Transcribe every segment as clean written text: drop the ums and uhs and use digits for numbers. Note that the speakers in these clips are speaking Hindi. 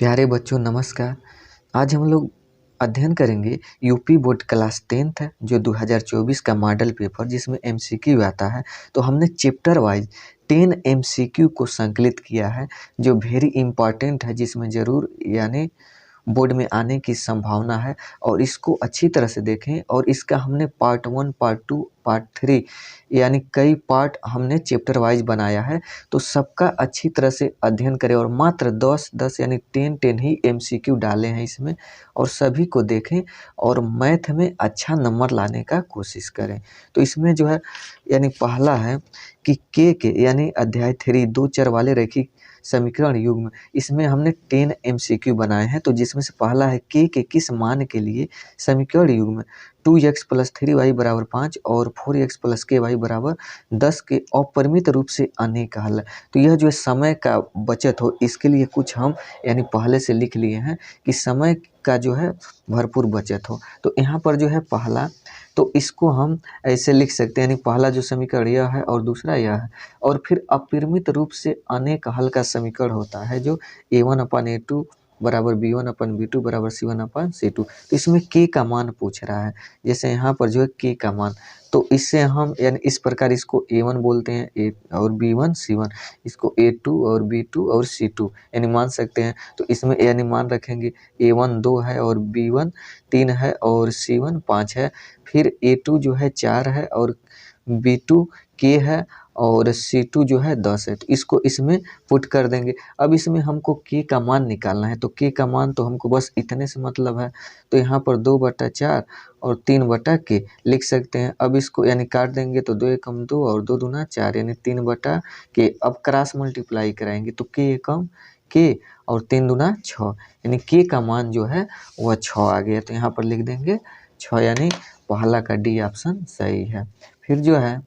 प्यारे बच्चों नमस्कार। आज हम लोग अध्ययन करेंगे यूपी बोर्ड क्लास 10th है जो 2024 का मॉडल पेपर जिसमें एमसीक्यू आता है। तो हमने चैप्टर वाइज 10 एमसीक्यू को संकलित किया है जो वेरी इंपॉर्टेंट है, जिसमें ज़रूर यानी बोर्ड में आने की संभावना है। और इसको अच्छी तरह से देखें। और इसका हमने पार्ट 1, पार्ट 2, पार्ट 3 यानी कई पार्ट हमने चैप्टर वाइज बनाया है। तो सबका अच्छी तरह से अध्ययन करें और मात्र 10-10 यानी 10-10 ही एमसीक्यू डाले हैं इसमें। और सभी को देखें और मैथ में अच्छा नंबर लाने का कोशिश करें। तो इसमें जो है यानी पहला है कि के यानी अध्याय 3 दो चर वाले रैखिक समीकरण युग्म, इसमें हमने 10 एमसीक्यू बनाए हैं। तो जिसमें से पहला है के किस मान के लिए समीकरण युग्म 2x + 3y = 5 और 4x + ky = 10 के अपरिमित रूप से अनेक हल है। तो यह जो है समय का बचत हो, इसके लिए कुछ हम यानी पहले से लिख लिए हैं कि समय का जो है भरपूर बचत हो। तो यहाँ पर जो है पहला, तो इसको हम ऐसे लिख सकते हैं, यानी पहला जो समीकरण यह है और दूसरा यह है। और फिर अपरिमित रूप से अनेक हल का समीकरण होता है जो a1/a2 = b1/b2 = c1/c2। तो इसमें के का मान पूछ रहा है, जैसे यहाँ पर जो है के का मान, तो इससे हम यानी इस प्रकार इसको a1 बोलते हैं, ए और b1 c1, इसको a2 और b2 और c2 यानी मान सकते हैं। तो इसमें यानी मान रखेंगे a1 2 है और b1 3 है और c1 5 है। फिर a2 जो है 4 है और b2 के है और c2 जो है 10 है। तो इसको इसमें पुट कर देंगे। अब इसमें हमको के का मान निकालना है, तो के का मान तो हमको बस इतने से मतलब है। तो यहाँ पर 2/4 और 3/k लिख सकते हैं। अब इसको यानी काट देंगे तो 2 एकम 2 और 2 दूना 4 यानी 3/k। अब क्रॉस मल्टीप्लाई कराएंगे तो के एकम के और 3 दूना 6 यानी के का मान जो है वह 6 आ गया। तो यहाँ पर लिख देंगे 6 यानी पहला का डी ऑप्शन सही है। फिर जो है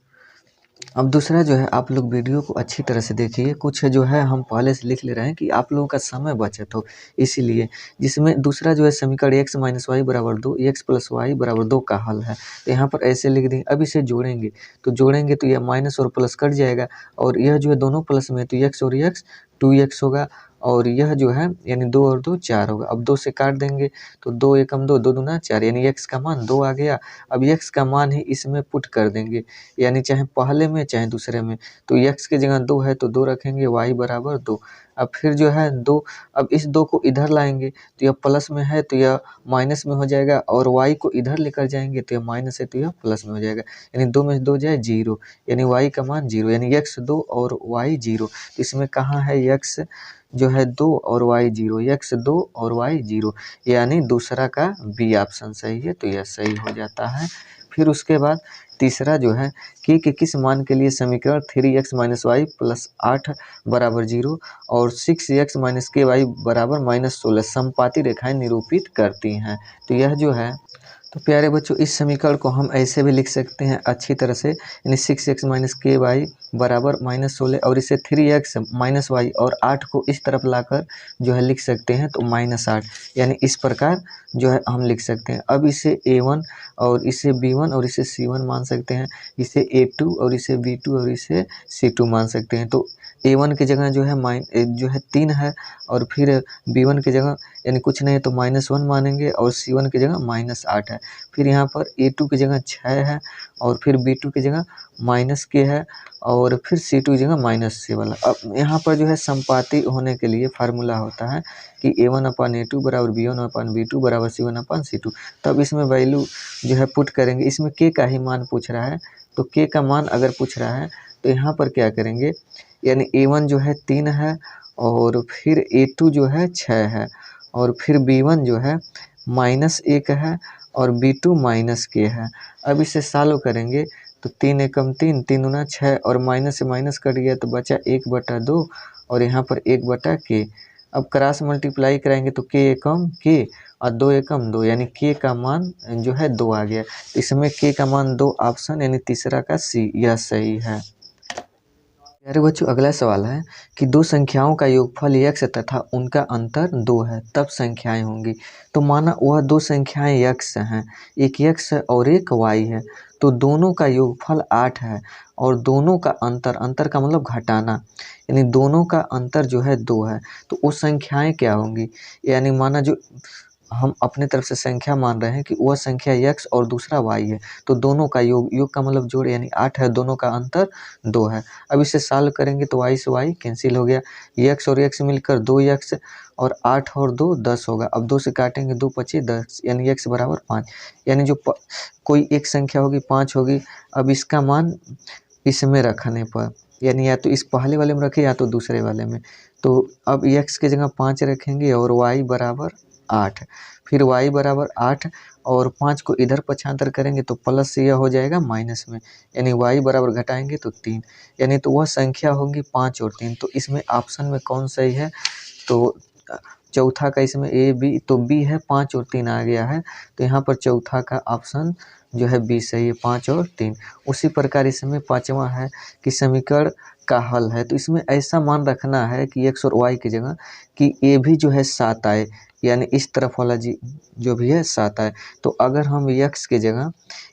अब दूसरा जो है, आप लोग वीडियो को अच्छी तरह से देखिए। कुछ जो है हम पहले से लिख ले रहे हैं कि आप लोगों का समय बचत हो, इसीलिए। जिसमें दूसरा जो है समीकरण x - y = 2 x + y = 2 का हल है। तो यहाँ पर ऐसे लिख दें। अब इसे जोड़ेंगे तो यह माइनस और प्लस कट जाएगा और यह जो है दोनों प्लस में, तो x और x 2x होगा और यह जो है यानी 2 और 2 4 होगा। अब 2 से काट देंगे तो 2 एकम 2 2 दूना 4 यानी x का मान 2 आ गया। अब x का मान ही इसमें पुट कर देंगे, यानी चाहे पहले में चाहे दूसरे में। तो x की जगह 2 है तो 2 रखेंगे, y = 2। अब फिर जो है 2, अब इस 2 को इधर लाएंगे तो यह प्लस में है तो यह माइनस में हो जाएगा और y को इधर लेकर जाएंगे तो यह माइनस है तो यह प्लस में हो जाएगा। यानी 2 में 2 जाए 0 यानी y का मान 0 यानी x 2 और y 0। तो इसमें कहाँ है x जो है 2 और y 0, x 2 और y 0 यानी दूसरा का बी ऑप्शन सही है। तो यह सही हो जाता है। फिर उसके बाद तीसरा जो है के किस मान के लिए समीकरण 3x - y + 8 = 0 और 6x - ky = -16 समपाती रेखाएं निरूपित करती हैं। तो यह जो है, तो प्यारे बच्चों इस समीकरण को हम ऐसे भी लिख सकते हैं अच्छी तरह से, यानी 6x - ky = -16 और इसे 3x - y और 8 को इस तरफ लाकर जो है लिख सकते हैं तो -8 यानी इस प्रकार जो है हम लिख सकते हैं। अब इसे a1 और इसे b1 और इसे c1 मान सकते हैं, इसे a2 और इसे b2 और इसे c2 मान सकते हैं। तो a1 की जगह जो है 3 है और फिर b1 की जगह यानी कुछ नहीं तो -1 मानेंगे और c1 की जगह -8 है। फिर यहाँ पर a2 की जगह 6 है और फिर b2 की जगह -k है और फिर c2 की जगह -7 है। अब यहाँ पर जो है संपाती होने के लिए फार्मूला होता है कि a1/a2 = b1/b2 = c1/c2। तब इसमें वैल्यू जो है पुट करेंगे। इसमें के का ही मान पूछ रहा है, तो के का मान अगर पूछ रहा है तो यहाँ पर क्या करेंगे, यानी a1 जो है 3 है और फिर a2 जो है 6 है और फिर b1 जो है -1 है और b2 -k है। अब इसे सॉल्व करेंगे तो 3 एकम 3 3 दूना 6 और माइनस से माइनस कट गया तो बचा 1/2 और यहाँ पर 1/k। अब क्रॉस मल्टीप्लाई कराएंगे तो k एकम k और 2 एकम 2 यानी k का मान जो है 2 आ गया। इसमें k का मान 2 ऑप्शन यानी तीसरा का सी यह सही है। प्यारे बच्चों, अगला सवाल है कि दो संख्याओं का योगफल x तथा उनका अंतर 2 है, तब संख्याएं होंगी। तो माना वह दो संख्याएं x हैं, एक x है और एक y है, तो दोनों का योगफल 8 है और दोनों का अंतर, अंतर का मतलब घटाना, यानी दोनों का अंतर जो है 2 है, तो वो संख्याएं क्या होंगी। यानी माना जो हम अपने तरफ से संख्या मान रहे हैं कि वह संख्या x और दूसरा y है, तो दोनों का योग, योग का मतलब जोड़, यानी 8 है, दोनों का अंतर 2 है। अब इसे सॉल्व करेंगे तो y से y कैंसिल हो गया, x और x मिलकर 2x और 8 और 2 10 होगा। अब 2 से काटेंगे 2 पचे 10, यानी x बराबर 5, यानी जो कोई एक संख्या होगी 5 होगी। अब इसका मान इसमें रखने पर, यानी या तो इस पहले वाले में रखें या तो दूसरे वाले में, तो अब x की जगह 5 रखेंगे और y बराबर 8, फिर y बराबर 8 और 5 को इधर पक्षांतर करेंगे तो प्लस से यह हो जाएगा माइनस में, यानी y बराबर घटाएंगे तो 3, यानी तो वह संख्या होगी 5 और 3। तो इसमें ऑप्शन में कौन सही है, तो चौथा का इसमें ए बी, तो बी है 5 और 3 आ गया है, तो यहाँ पर चौथा का ऑप्शन जो है बी सही है, 5 और 3। उसी प्रकार इसमें पाँचवा है कि समीकरण का हल है, तो इसमें ऐसा मान रखना है कि x और y की जगह कि ए भी जो है 7 आए, यानी इस तरफ वाला जी जो भी है 7 आए। तो अगर हम x की जगह,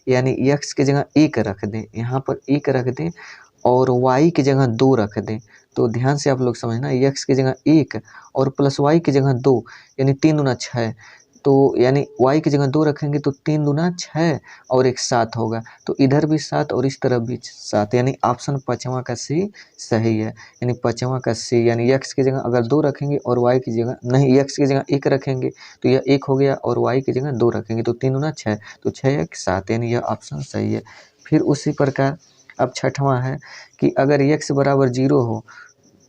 यानी x की जगह 1 रख दें, यहाँ पर 1 रख दें और y की जगह 2 रख दें, तो ध्यान से आप लोग समझना, x की जगह 1 और प्लस y की जगह 2, यानी 3 दूना 6, तो यानी y की जगह 2 रखेंगे तो 3 दूना 6 और एक 7 होगा, तो इधर भी 7 और इस तरफ भी 7, यानी ऑप्शन पाँचवा का सी सही है, यानी पाँचवा का सी, यानी x की जगह अगर 2 रखेंगे और y की जगह नहीं, x की जगह 1 रखेंगे तो यह 1 हो गया और y की जगह 2 रखेंगे तो 3 दूना 6, तो 6 1 7, यानी यह ऑप्शन सही है। फिर उसी प्रकार अब छठवां है कि अगर x बराबर 0 हो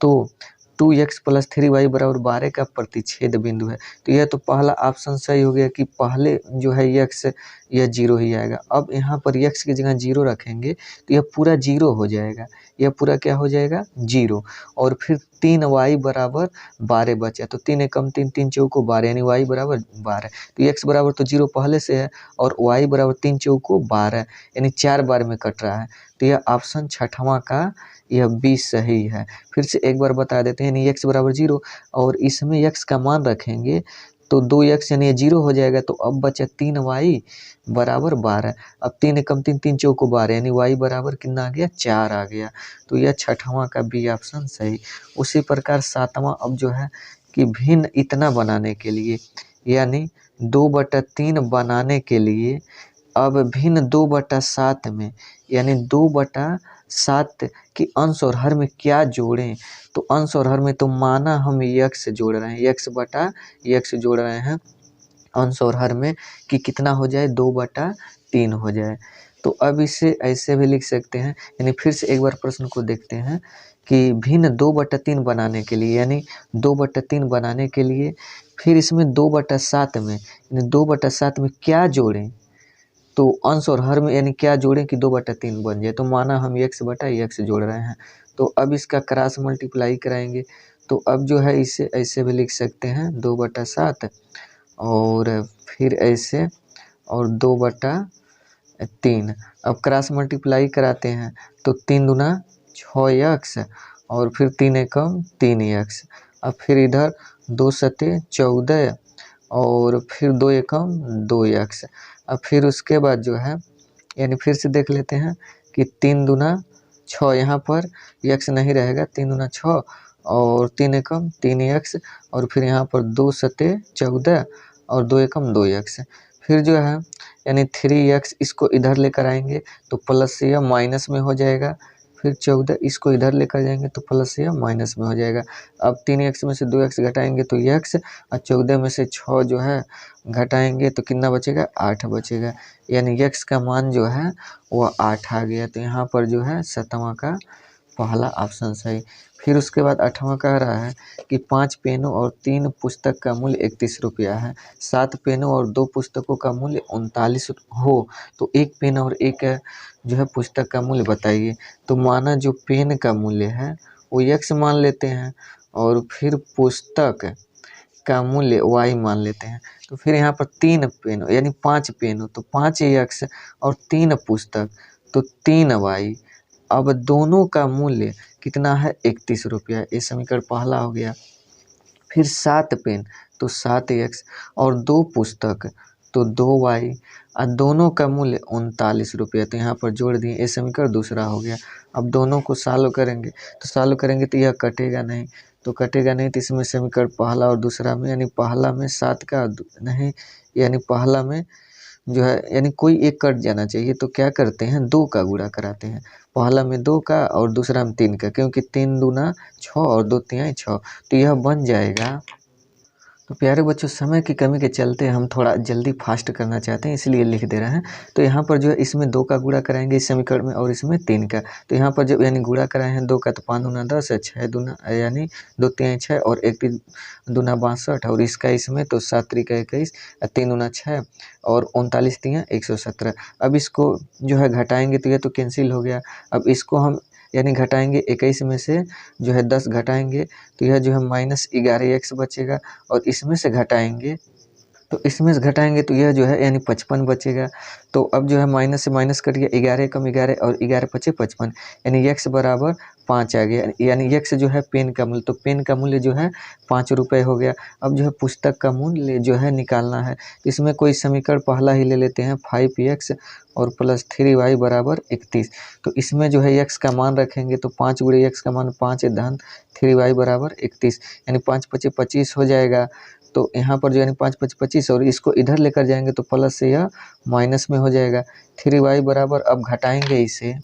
तो 2x प्लस 3y बराबर 12 का प्रतिच्छेद बिंदु है, तो यह तो पहला ऑप्शन सही हो गया कि पहले जो है x यह 0 ही आएगा। अब यहाँ पर x की जगह 0 रखेंगे तो यह पूरा 0 हो जाएगा, यह पूरा क्या हो जाएगा 0, और फिर 3y बराबर 12 बचा, तो 3 एकम 3 3 चौको 12, यानी y बराबर 12, तो x बराबर तो 0 पहले से है और y बराबर 3 चौको 12, यानी 4 बार में कट रहा है, तो यह ऑप्शन छठवां का यह बी सही है। फिर से एक बार बता देते हैं, यानी x बराबर 0 और इसमें x का मान रखेंगे तो 2x यानी 0 हो जाएगा, तो अब बचा 3y बराबर 12, अब 3 एकम 3 3 चौको 12, यानी y बराबर कितना आ गया 4 आ गया, तो यह छठवां का बी ऑप्शन सही। उसी प्रकार सातवां अब जो है कि भिन्न इतना बनाने के लिए, यानी 2/3 बनाने के लिए अब भिन्न 2/7 में, यानी 2/7 के अंश और हर में क्या जोड़ें, तो अंश और हर में तो माना हम x जोड़ रहे हैं, x जोड़ रहे हैं अंश और हर में कि कितना हो जाए 2/3 हो जाए। तो अब इसे ऐसे भी लिख सकते हैं, यानी फिर से एक बार प्रश्न को देखते हैं कि भिन्न 2/3 बनाने के लिए, यानी 2/3 बनाने के लिए फिर इसमें 2/7 में, यानी 2/7 में क्या जोड़ें, तो अंश और हर में यानी क्या जोड़ें कि 2/3 बन जाए, तो माना हम x जोड़ रहे हैं, तो अब इसका क्रॉस मल्टीप्लाई कराएंगे, तो अब जो है इसे ऐसे भी लिख सकते हैं 2/7 और फिर ऐसे और 2/3, अब क्रॉस मल्टीप्लाई कराते हैं तो 3 दूना 6x और फिर 3 एकम 3x, अब फिर इधर 2 सते 14 और फिर 2 एकम 2x, अब फिर उसके बाद जो है यानी फिर से देख लेते हैं कि 3 दूना 6, यहाँ पर x नहीं रहेगा, 3 दूना 6 और 3 एकम 3x और फिर यहाँ पर 2 सते 14 और 2 एकम 2x, फिर जो है यानी 3x इसको इधर लेकर आएंगे तो प्लस या माइनस में हो जाएगा, फिर 14 इसको इधर लेकर जाएंगे तो प्लस या माइनस में हो जाएगा। अब 3x में से 2x घटाएंगे तो x और 14 में से 6 जो है घटाएंगे तो कितना बचेगा 8 बचेगा, यानी x का मान जो है वह 8 आ गया, तो यहाँ पर जो है सातवां का पहला ऑप्शन सही। फिर उसके बाद आठवां कह रहा है कि 5 पेनों और 3 पुस्तक का मूल्य 31 रुपया है, 7 पेनों और 2 पुस्तकों का मूल्य 39 हो, तो एक पेन और एक जो है पुस्तक का मूल्य बताइए। तो माना जो पेन का मूल्य है वो x मान लेते हैं और फिर पुस्तक का मूल्य y मान लेते हैं, तो फिर यहाँ पर 3 पेन यानी 5 पेन हो तो 5x और 3 पुस्तक तो 3y, अब दोनों का मूल्य कितना है 31 रुपया। ये समीकरण पहला हो गया। फिर 7 पेन तो 7x और 2 पुस्तक तो 2y और दोनों का मूल्य 39 रुपया। तो यहाँ पर जोड़ दिए, ये समीकरण दूसरा हो गया। अब दोनों को सॉल्व करेंगे तो तो यह कटेगा नहीं, तो कटेगा नहीं, तो इसमें समीकरण पहला और दूसरा में, यानी पहला में 7 का नहीं, यानी पहला में जो है यानी कोई एक कट जाना चाहिए। तो क्या करते हैं, 2 का गुणा कराते हैं, पहला में 2 का और दूसरा में 3 का, क्योंकि 3 दूना 6 और 2 तिहाई 6, तो यह बन जाएगा। तो प्यारे बच्चों, समय की कमी के चलते हम थोड़ा जल्दी फास्ट करना चाहते हैं, इसलिए लिख दे रहे हैं। तो यहाँ पर जो है इसमें 2 का गुणा कराएंगे इस समीकरण में, और इसमें 3 का। तो यहाँ पर जब यानी गुणा कराए हैं 2 का, तो 5 दूना 10 है, 6 दूना यानी 2 तिहाई 6 और 1 3 दूना 62, और इसका इसमें तो 7 त्रिका 21, 3 दूना 6 और 39 तिहाई 117। अब इसको जो है घटाएंगे तो यह तो कैंसिल हो गया। अब इसको हम यानी घटाएंगे 21 में से जो है 10 घटाएंगे तो यह जो है -11x बचेगा, और इसमें से घटाएंगे तो यह जो है यानी 55 बचेगा। तो अब जो है माइनस से माइनस कट गया, 11 कम 11 और 11 पचे 55, यानी x बराबर 5 आ गया। यानी x जो है पेन का मूल्य, तो पेन का मूल्य जो है 5 रुपये हो गया। अब जो है पुस्तक का मूल्य जो है निकालना है, इसमें कोई समीकरण पहला ही ले लेते हैं, 5x और प्लस 3y बराबर 31। तो इसमें जो है x का मान रखेंगे तो 5 गुणे x का मान 5 धन 3y बराबर 31, यानी 5 पचे 25 हो जाएगा। तो यहाँ पर जो यानी 5 5 25, और इसको इधर लेकर जाएंगे तो प्लस से यह माइनस में हो जाएगा। 3y बराबर, अब घटाएंगे इसे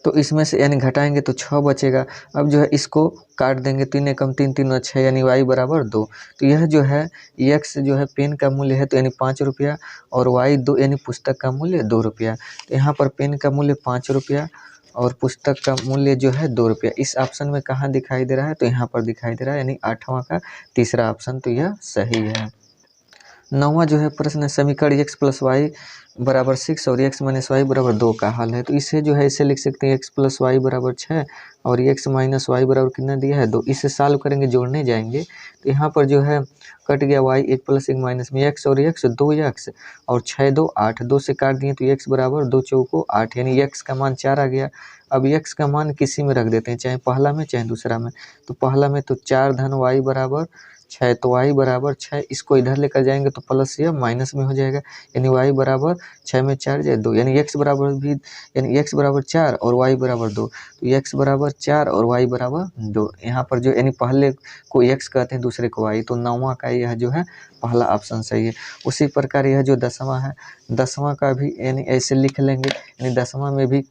तो इसमें से यानी घटाएंगे तो 6 बचेगा। अब जो है इसको काट देंगे, 3 एकम 3 3 6, यानी y बराबर 2। तो यह जो है x जो है पेन का मूल्य है तो यानी 5 रुपया, और y 2 यानी पुस्तक का मूल्य 2 रुपया। तो यहाँ पर पेन का मूल्य 5 रुपया और पुस्तक का मूल्य जो है 2 रुपया। इस ऑप्शन में कहाँ दिखाई दे रहा है, तो यहाँ पर दिखाई दे रहा है, यानी 8वां का तीसरा ऑप्शन, तो यह सही है। 9वां जो है प्रश्न, समीकरण x प्लस वाई बराबर 6 और x माइनस वाई बराबर 2 का हल है। तो इसे जो है इसे लिख सकते हैं x प्लस वाई बराबर 6 और x माइनस वाई बराबर कितना दिया है 2। इसे सॉल्व करेंगे, जोड़ने जाएंगे तो यहाँ पर जो है कट गया y, 1 प्लस 1 माइनस में x और x 2x और 6 2 8, 2 से काट दिए तो x बराबर 2 चौको 8, यानी x का मान 4 आ गया। अब x का मान किसी में रख देते हैं, चाहे पहला में चाहे दूसरा में। तो पहला में तो 4 धन y बराबर 6, तो y बराबर 6, इसको इधर लेकर जाएंगे तो प्लस या माइनस में हो जाएगा, यानी y बराबर 6 में 4 जाए 2, यानी x बराबर भी यानी x बराबर 4 और y बराबर 2। तो x बराबर 4 और y बराबर 2, यहाँ पर जो यानी पहले को x कहते हैं दूसरे को y, तो 9वां का यह जो है पहला ऑप्शन सही है। उसी प्रकार यह जो 10वां है, 10वां का भी यानी ऐसे लिख लेंगे, यानी 10वां में भी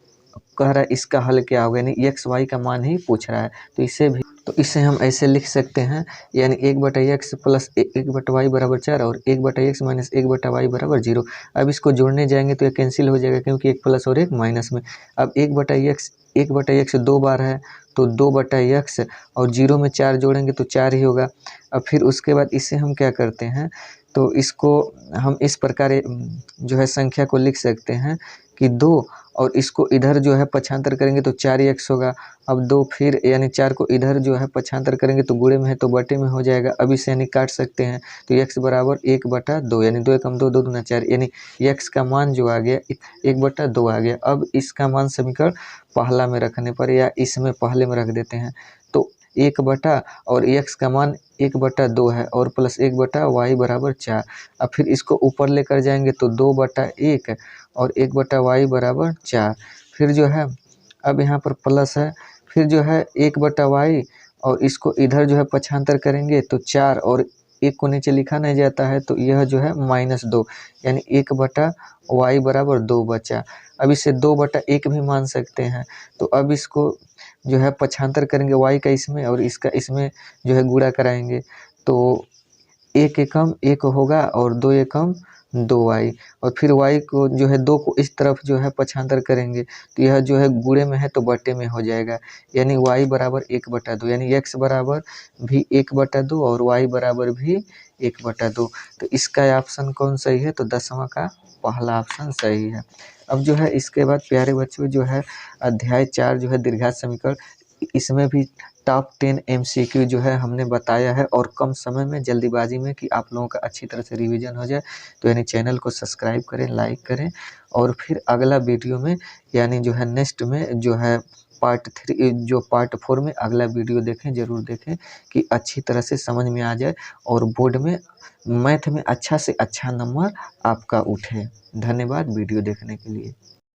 कह रहा है इसका हल क्या होगा, यानी x y का मान ही पूछ रहा है। तो इसे हम ऐसे लिख सकते हैं, यानी 1/x प्लस 1/y बराबर 4 और 1/x माइनस 1/y बराबर 0। अब इसको जोड़ने जाएंगे तो ये कैंसिल हो जाएगा, क्योंकि एक प्लस और एक माइनस में। अब 1/x 2 बार है तो 2/x और 0 में 4 जोड़ेंगे तो 4 ही होगा। अब फिर उसके बाद इसे हम क्या करते हैं, तो इसको हम इस प्रकार जो है संख्या को लिख सकते हैं कि 2 और इसको इधर जो है पक्षांतर करेंगे तो 4x होगा। अब 2 फिर यानी 4 को इधर जो है पक्षांतर करेंगे तो गुणे में है तो बटे में हो जाएगा। अब इसे यानी काट सकते हैं तो x बराबर 1/2, यानी 2 एकम 2 2 दूना 4, यानी x का मान जो आ गया 1/2 आ गया। अब इसका मान समीकरण पहला में रखने पर या इसमें पहले में रख देते हैं तो 1 और x का मान 1/2 है और प्लस 1/y बराबर 4। अब फिर इसको ऊपर लेकर जाएंगे तो 2/1 और 1/y बराबर 4। फिर जो है अब यहाँ पर प्लस है, फिर जो है 1/y और इसको इधर जो है पक्षांतर करेंगे तो 4 और 1 को नीचे लिखा नहीं जाता है तो यह जो है -2, यानी 1/y बराबर 2 बचा। अब इसे 2/1 भी मान सकते हैं। तो अब इसको जो है पक्षांतर करेंगे y का इसमें और इसका इसमें जो है गुणा कराएंगे तो 1 एकम 1 होगा और 2 एकम 2y, और फिर y को जो है 2 को इस तरफ जो है पक्षांतर करेंगे तो यह जो है गुणे में है तो बटे में हो जाएगा, यानी y बराबर 1/2, यानी x बराबर भी 1/2 और y बराबर भी 1/2। तो इसका ऑप्शन कौन सही है, तो 10वां का पहला ऑप्शन सही है। अब जो है इसके बाद प्यारे बच्चों जो है अध्याय 4 जो है द्विघात समीकरण, इसमें भी टॉप 10 एमसीक्यू जो है हमने बताया है, और कम समय में जल्दीबाजी में कि आप लोगों का अच्छी तरह से रिवीजन हो जाए, तो यानी चैनल को सब्सक्राइब करें, लाइक करें, और फिर अगला वीडियो में यानी जो है नेक्स्ट में जो है पार्ट 4 में अगला वीडियो देखें, ज़रूर देखें कि अच्छी तरह से समझ में आ जाए और बोर्ड में मैथ में अच्छा से अच्छा नंबर आपका उठे। धन्यवाद वीडियो देखने के लिए।